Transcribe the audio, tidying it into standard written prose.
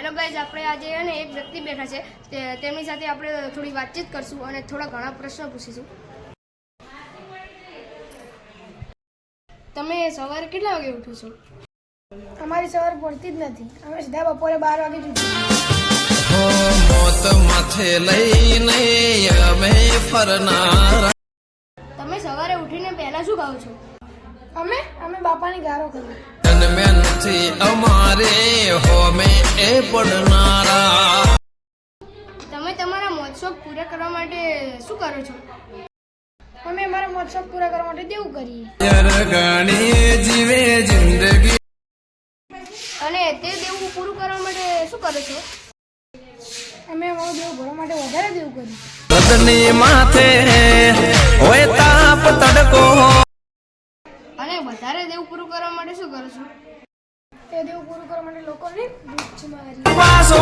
Hello guys, આપણે આજે છે ને એક વ્યક્તિ બેઠા છે તેમની સાથે આપણે થોડી વાતચીત કરશું અને થોડા ઘણા પ્રશ્નો પૂછીશું. તમે સવારે કેટલા વાગે ઉઠો છો? અમારી સવાર પડતી જ નથી. અમે સીધા બપોરે 12 વાગે જ ઉઠીએ. મોત માથે લઈને અમે ફરનારા. તમે સવારે ઉઠીને પહેલા શું ખાઓ છો? અમે બાપાની ગારો કરીએ. જન્મે નથી અમારે હોમે એ પડનારા. તમે તમારા મોજ-શોખ પૂરા કરવા માટે શું કરો છો? અમે અમારા મોજ-શોખ પૂરા કરવા માટે દેવું કરીએ. ગણી જીવે જિંદગી. અને તે દેવું પૂરું કરવા માટે શું કરો છો? અમે અમારું દેવું ભરવા માટે વધારે દેવું કરીએ. રતની માથે હોય તાપ તડકો. અને વધારે દેવું પૂરું કરવા માટે શું કરો છો? તે દેવું પૂરું કરવા માટે લોકોને ભૂખ મારી. પાસો